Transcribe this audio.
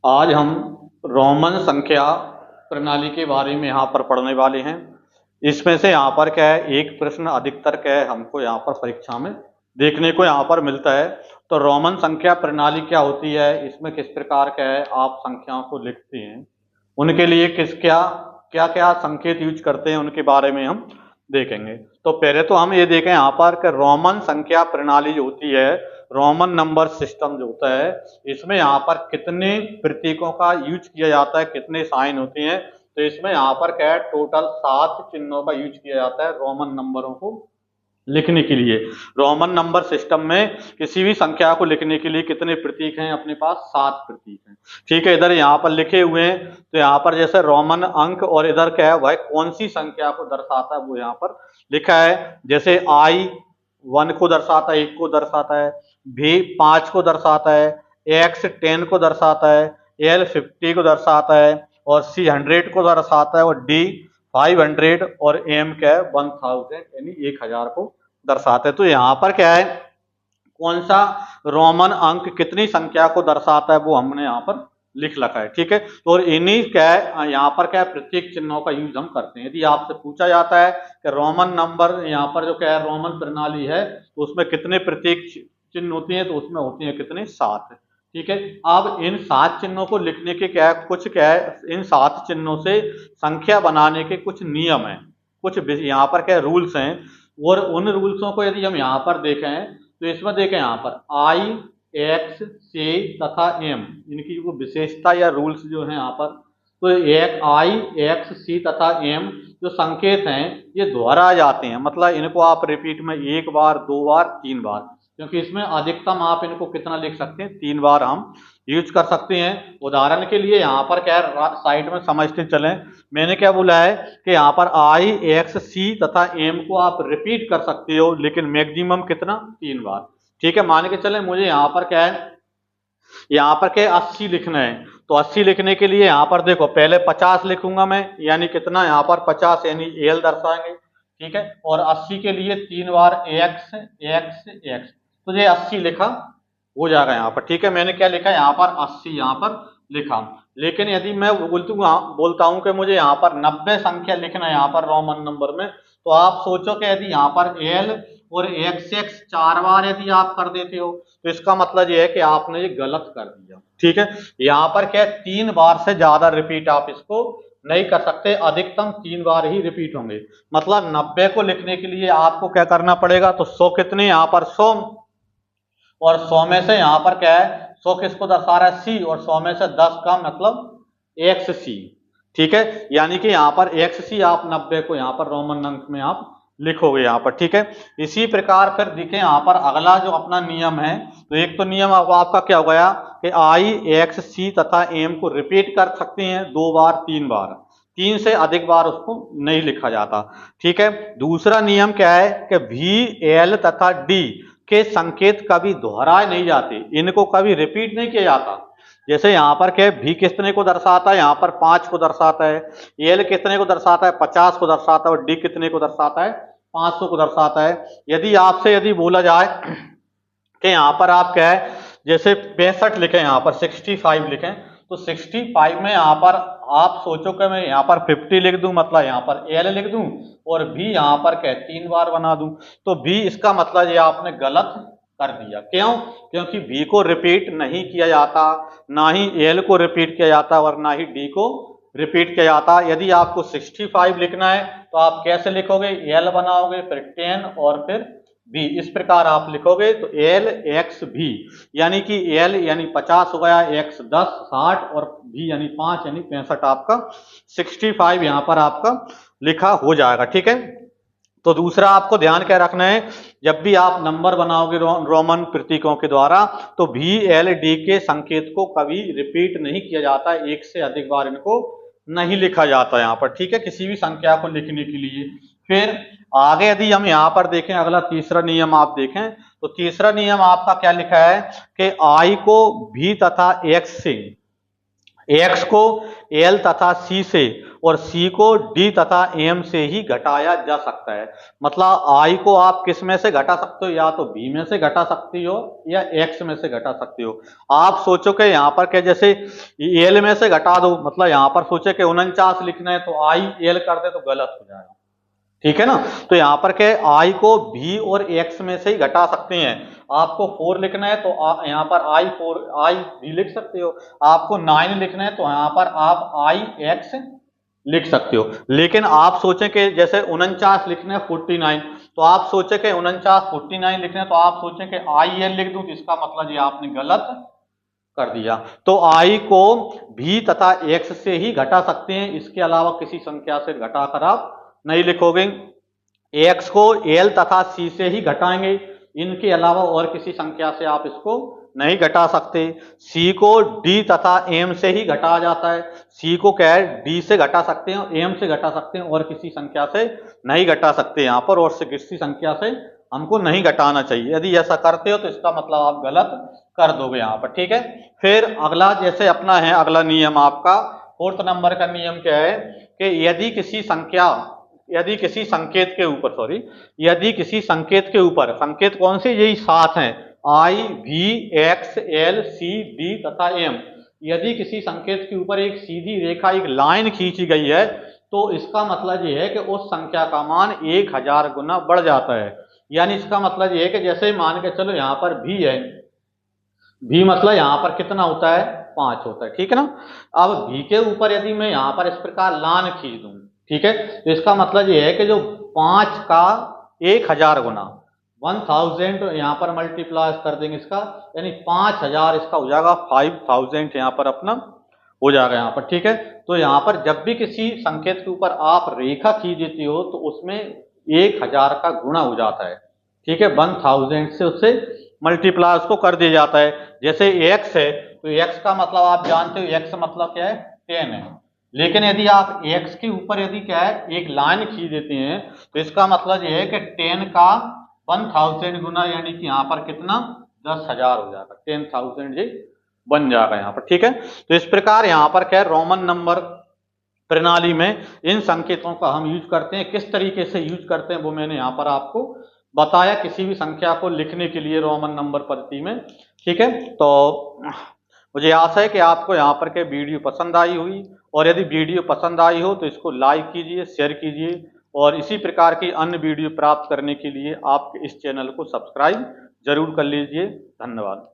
आज हम रोमन संख्या प्रणाली के बारे में यहाँ पर पढ़ने वाले हैं। इसमें से यहाँ पर क्या है, एक प्रश्न अधिकतर क्या है हमको यहाँ पर परीक्षा में देखने को यहाँ पर मिलता है। तो रोमन संख्या प्रणाली क्या होती है, इसमें किस प्रकार क्या है आप संख्याओं को लिखते हैं, उनके लिए किस क्या क्या क्या संकेत यूज करते हैं, उनके बारे में हम देखेंगे। तो पहले तो हम ये देखें यहाँ पर कि रोमन संख्या प्रणाली जो होती है, रोमन नंबर सिस्टम जो होता है, इसमें यहाँ पर कितने प्रतीकों का यूज किया जाता है, कितने साइन होते हैं। तो इसमें यहाँ पर क्या है, टोटल 7 चिन्हों का यूज किया जाता है रोमन नंबरों को लिखने के लिए। रोमन नंबर सिस्टम में किसी भी संख्या को लिखने के लिए कितने प्रतीक हैं अपने पास, 7 प्रतीक हैं। ठीक है, इधर यहाँ पर लिखे हुए हैं। तो यहाँ पर जैसे रोमन अंक, और इधर क्या है वह कौन सी संख्या को दर्शाता है वो यहाँ पर लिखा है। जैसे I 1 को दर्शाता है, 1 को दर्शाता है, V 5 को दर्शाता है, X 10 को दर्शाता है, L 50 को दर्शाता है, और C 100 को दर्शाता है, और D 500 और M क्या है 1000 यानी 1000 को दर्शाते हैं। तो यहाँ पर क्या है, कौन सा रोमन अंक कितनी संख्या को दर्शाता है वो हमने यहाँ पर लिख रखा है। ठीक है, तो इन्हीं क्या है यहाँ पर क्या है प्रतीक चिन्हों का यूज हम करते हैं। यदि आपसे पूछा जाता है कि रोमन नंबर यहाँ पर जो क्या है रोमन प्रणाली है, तो उसमें कितने प्रतीक चिन्ह होती हैं, तो उसमें होती हैं कितने, 7। ठीक है, अब इन 7 चिन्हों को लिखने के क्या है, कुछ क्या है, इन 7 चिन्हों से संख्या बनाने के कुछ नियम हैं, कुछ यहाँ पर क्या रूल्स हैं। और उन रूल्सों को यदि हम यहाँ पर देखें, तो इसमें देखें यहाँ पर I, X, C तथा M, इनकी जो विशेषता या रूल्स जो है यहाँ पर, तो एक I, X, C तथा M जो संकेत हैं ये दोहरा जाते हैं। मतलब इनको आप रिपीट में 1 बार, 2 बार, 3 बार, क्योंकि इसमें अधिकतम आप इनको कितना लिख सकते हैं, 3 बार हम यूज कर सकते हैं। उदाहरण के लिए यहाँ पर क्या है, साइड में समझते चलें, मैंने क्या बोला है कि यहाँ पर I, X, C तथा M को आप रिपीट कर सकते हो, लेकिन मैक्सिमम कितना, 3 बार। ठीक है, मान के चलें मुझे यहाँ पर क्या है, यहाँ पर क्या 80 लिखना है। तो 80 लिखने के लिए यहाँ पर देखो पहले 50 लिखूंगा मैं, यानी कितना यहाँ पर 50 यानी एल दर्शाएंगे। ठीक है, और 80 के लिए 3 बार एक्स एक्स एक्स, तो ये 80 लिखा हो जाएगा यहाँ पर। ठीक है, मैंने क्या लिखा यहाँ पर 80 यहाँ पर लिखा। लेकिन यदि मैं बोलता हूँ कि मुझे यहाँ पर 90 संख्या लिखना है यहाँ पर रोमन नंबर में, तो आप सोचो कि यदि यहाँ पर एल और एक्स एक्स 4 बार यदि आप कर देते हो, तो इसका मतलब ये है कि आपने ये गलत कर दिया। ठीक है, यहाँ पर क्या 3 बार से ज्यादा रिपीट आप इसको नहीं कर सकते, अधिकतम 3 बार ही रिपीट होंगे। मतलब 90 को लिखने के लिए आपको क्या करना पड़ेगा, तो 100 कितने यहाँ पर 100, और 100 में से यहाँ पर क्या है 100 किसको दर्शा रहा है, सी, और 100 में से 10 का मतलब एक्स सी। ठीक है, यानी कि यहाँ पर एक्स सी आप 90 को यहाँ पर रोमन अंक में आप लिखोगे यहाँ पर। ठीक है, इसी प्रकार फिर देखें यहाँ पर अगला जो अपना नियम है, तो एक तो नियम अब आपका क्या हो गया कि आई, एक्स, सी तथा एम को रिपीट कर सकते हैं 2 बार, 3 बार, 3 से अधिक बार उसको नहीं लिखा जाता। ठीक है, दूसरा नियम क्या है कि वी, एल तथा डी के संकेत कभी दोहराए नहीं जाते, इनको कभी रिपीट नहीं किया जाता। जैसे यहाँ पर क्या भी कितने को दर्शाता है, यहाँ पर 5 को दर्शाता है, एल कितने को दर्शाता है, 50 को दर्शाता है, और डी कितने को दर्शाता है, 500 को दर्शाता है। यदि आपसे यदि बोला जाए कि यहाँ पर आप क्या है जैसे 65 लिखें, यहाँ पर 65 लिखें, तो 65 में यहाँ पर आप सोचो कि मैं यहाँ पर 50 लिख दूं, मतलब यहाँ पर एल लिख दूं, और भी यहाँ पर क्या 3 बार बना दूं, तो भी इसका मतलब ये आपने गलत कर दिया। क्यों? क्योंकि भी को रिपीट नहीं किया जाता, ना ही एल को रिपीट किया जाता, और ना ही डी को रिपीट किया जाता। यदि आपको 65 लिखना है तो आप कैसे लिखोगे, एल बनाओगे, फिर 10 और फिर भी, इस प्रकार आप लिखोगे। तो एल एक्स भी, यानी कि एल यानी 50 हो गया, एक्स 10 60, और भी यानी 5 यानी 65, आपका 65 यहाँ पर आपका लिखा हो जाएगा। ठीक है, तो दूसरा आपको ध्यान क्या रखना है, जब भी आप नंबर बनाओगे रोमन प्रतीकों के द्वारा, तो भी, एल, डी के संकेत को कभी रिपीट नहीं किया जाता, एक से अधिक बार इनको नहीं लिखा जाता यहाँ पर। ठीक है, किसी भी संख्या को लिखने के लिए। फिर आगे यदि हम यहाँ पर देखें, अगला तीसरा नियम आप देखें, तो तीसरा नियम आपका क्या लिखा है कि आई को भी तथा एक्स से x को l तथा c से और c को d तथा m से ही घटाया जा सकता है। मतलब i को आप किस में से घटा सकते हो, या तो b में से घटा सकती हो या x में से घटा सकती हो। आप सोचो कि यहाँ पर क्या, जैसे l में से घटा दो, मतलब यहाँ पर सोचे कि 49 लिखना है तो i l कर दे तो गलत हो जाएगा, ठीक है ना। तो यहाँ पर क्या, i को b और x में से ही घटा सकते हैं। आपको 4 लिखना है तो यहाँ पर i भी लिख सकते हो। आपको 9 लिखना है तो यहाँ पर आप i x लिख सकते हो। लेकिन आप सोचें कि जैसे 49 लिखना है 49, तो आप सोचें कि 49 49 लिखना है तो आप सोचें कि i l लिख दूं, तो इसका मतलब ये आपने गलत कर दिया। तो i को v तथा x से ही घटा सकते हैं, इसके अलावा किसी संख्या से घटाकर आप नहीं लिखोगे। x को l तथा c से ही घटाएंगे, इनके अलावा और किसी संख्या से आप इसको नहीं घटा सकते। c को d तथा m से ही घटाया जाता है, c को क्या है d से घटा सकते हैं, m से घटा सकते हैं, और किसी संख्या से नहीं घटा सकते यहाँ पर, और से किसी संख्या से हमको नहीं घटाना चाहिए। यदि ऐसा करते हो तो इसका मतलब आप गलत कर दोगे यहाँ पर, ठीक है। फिर अगला जैसे अपना है, अगला नियम आपका 4th नंबर का नियम क्या है कि यदि किसी संकेत के ऊपर, यदि किसी संकेत के ऊपर, संकेत कौन से, यही 7 हैं, i v x l c d तथा m, यदि किसी संकेत के ऊपर एक सीधी रेखा, एक लाइन खींची गई है, तो इसका मतलब ये है कि उस संख्या का मान 1000 गुना बढ़ जाता है। यानी इसका मतलब ये है कि जैसे मान के चलो यहाँ पर v है, v मतलब यहाँ पर कितना होता है, 5 होता है, ठीक है ना। अब v के ऊपर यदि मैं यहाँ पर इस प्रकार लाइन खींच दूं, ठीक है, तो इसका मतलब ये है कि जो 5 का 1000 गुना 1000 यहाँ पर मल्टीप्लाई कर देंगे इसका, यानी 5000 इसका हो जाएगा, 5000 यहाँ पर अपना हो जाएगा यहाँ पर, ठीक है। तो यहाँ पर जब भी किसी संकेत के ऊपर आप रेखा खींच देती हो तो उसमें 1000 का गुणा हो जाता है, ठीक है, 1000 से उससे मल्टीप्लाई उसको कर दिया जाता है। जैसे x है तो x का मतलब आप जानते हो, x मतलब क्या है, 10 है। लेकिन यदि आप x के ऊपर यदि क्या है एक लाइन खींच देते हैं, तो इसका मतलब यह है कि 10 का 1000 गुना, यानी कि यहाँ पर कितना 10,000 हो जाएगा, 10,000 जी बन जाएगा यहाँ पर, ठीक है। तो इस प्रकार यहाँ पर क्या है, रोमन नंबर प्रणाली में इन संकेतों का हम यूज करते हैं। किस तरीके से यूज करते हैं वो मैंने यहाँ पर आपको बताया, किसी भी संख्या को लिखने के लिए रोमन नंबर पद्धति में, ठीक है। तो मुझे आशा है कि आपको यहाँ पर के वीडियो पसंद आई हुई, और यदि वीडियो पसंद आई हो तो इसको लाइक कीजिए, शेयर कीजिए, और इसी प्रकार की अन्य वीडियो प्राप्त करने के लिए आप इस चैनल को सब्सक्राइब जरूर कर लीजिए। धन्यवाद।